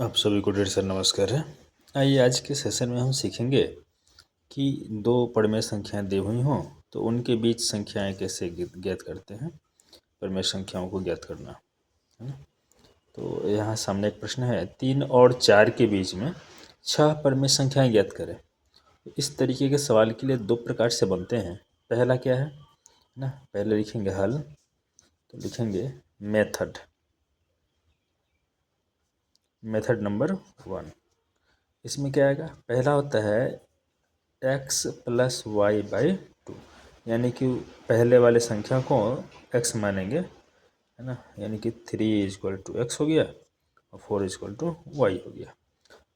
आप सभी को ढेर सारा नमस्कार है। आइए आज के सेशन में हम सीखेंगे कि दो परिमेय संख्याएं दी हुई हों तो उनके बीच संख्याएं कैसे ज्ञात करते हैं। परिमेय संख्याओं को ज्ञात करना है ना। तो यहाँ सामने एक प्रश्न है, 3 और 4 के बीच में 6 परिमेय संख्याएं ज्ञात करें। तो इस तरीके के सवाल के लिए दो प्रकार से बनते हैं। पहला क्या है ना, पहले लिखेंगे हल, तो लिखेंगे मेथड नंबर 1। इसमें क्या आएगा, पहला होता है x प्लस वाई बाई 2, यानी कि पहले वाले संख्या को x मानेंगे, है ना। यानी कि 3 इजक्वल टू एक्स हो गया और 4 इजक्वल टू वाई हो गया।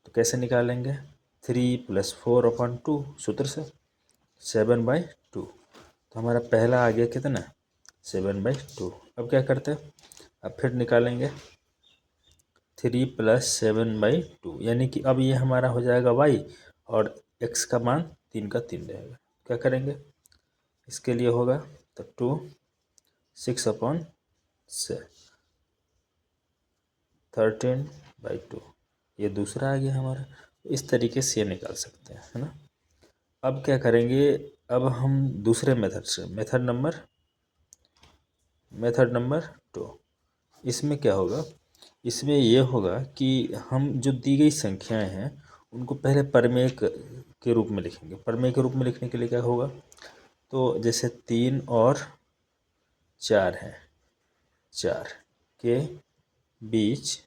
तो कैसे निकालेंगे, 3 प्लस 4 अपॉन 2 सूत्र से 7/2। तो हमारा पहला आ गया कितना, 7/2। अब क्या करते हैं, अब फिर निकालेंगे 3 प्लस 7/2, यानी कि अब ये हमारा हो जाएगा y और x का मान 3 का 3 रहेगा। क्या करेंगे, इसके लिए होगा तो 2 6/7 13/2, ये दूसरा आ गया हमारा। इस तरीके से ये निकाल सकते हैं, है ना। अब क्या करेंगे, अब हम दूसरे मेथड से मेथड नंबर 2, इसमें क्या होगा, इसमें ये होगा कि हम जो दी गई संख्याएं हैं उनको पहले परिमेय के रूप में लिखेंगे। परिमेय के रूप में लिखने के लिए क्या होगा, तो जैसे 3 और 4 है, 4 के बीच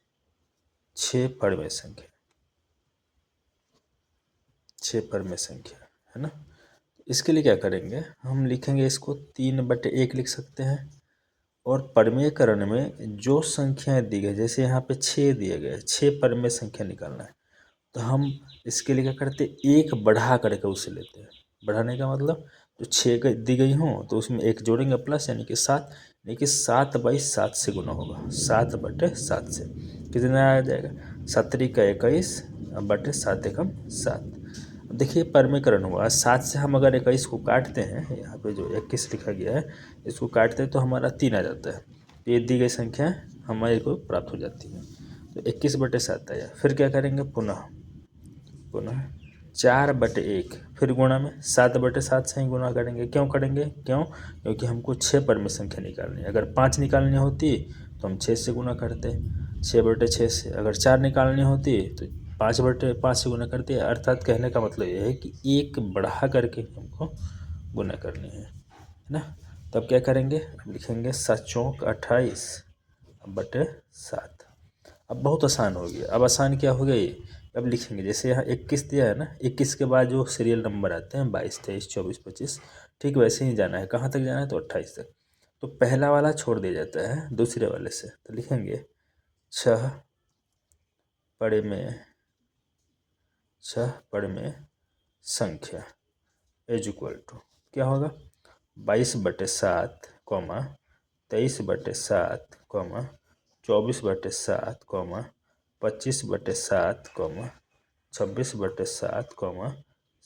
6 परिमेय संख्या, 6 परिमेय संख्या, है ना। इसके लिए क्या करेंगे, हम लिखेंगे इसको 3/1 लिख सकते हैं। और परिमेयकरण में जो संख्याएं दी गई, जैसे यहाँ पे 6 दिए गए, 6 परिमेय संख्या निकालना है, तो हम इसके लिए क्या करते हैं, एक बढ़ा करके उसे लेते हैं। बढ़ाने का मतलब जो 6 दी गई हों तो उसमें एक जोड़ेंगे प्लस, यानी कि 7, यानी कि 7/7 से गुना होगा, 7/7 से कितना आ जाएगा, 7×21/7 देखिए परिमेयकरण हुआ। 7 से हम अगर 21 को काटते हैं, यहाँ पे जो 21 लिखा गया है इसको काटते हैं तो हमारा 3 आ जाता है। तो ये दी गई संख्या हमारे को प्राप्त हो जाती है। तो 21/7 आया। फिर क्या करेंगे, पुनः 4/1, फिर गुणा में 7/7 से ही गुणा करेंगे। क्यों करेंगे, क्योंकि हमको 6 परिमेय संख्या निकालनी है। अगर 5 निकालनी होती तो हम 6 से गुणा करते, 6/6 से। अगर 4 निकालनी होती तो 5/5 से गुना करते हैं। अर्थात कहने का मतलब यह है कि एक बढ़ा करके हमको गुना करनी है ना। तब क्या करेंगे, अब लिखेंगे 7×4 = 28/7। अब बहुत आसान हो गया। अब आसान क्या हो गया ये, अब लिखेंगे जैसे यहाँ 21 दिया है ना, 21 के बाद जो सीरियल नंबर आते हैं 22, 23, 24, 25, ठीक वैसे ही जाना है। कहाँ तक जाना है, तो 28 तक। तो पहला वाला छोड़ दिया जाता है दूसरे वाले से, तो लिखेंगे 6 परिमेय संख्या इज इक्वल टू क्या होगा, 22/7, 23/7, 24/7, 25/7, 26/7,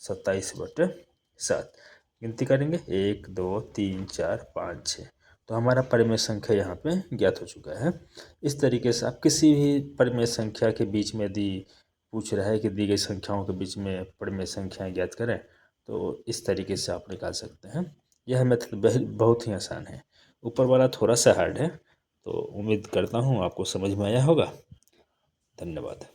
27/7। गिनती करेंगे 1 2 3 4 5 6। तो हमारा परिमेय संख्या यहाँ पे ज्ञात हो चुका है। इस तरीके से आप किसी भी परिमेय संख्या के बीच में पूछ रहा है कि दी गई संख्याओं के बीच में परिमेय संख्याएं ज्ञात करें, तो इस तरीके से आप निकाल सकते हैं। यह मेथड बहुत ही आसान है। ऊपर वाला थोड़ा सा हार्ड है। तो उम्मीद करता हूँ आपको समझ में आया होगा। धन्यवाद।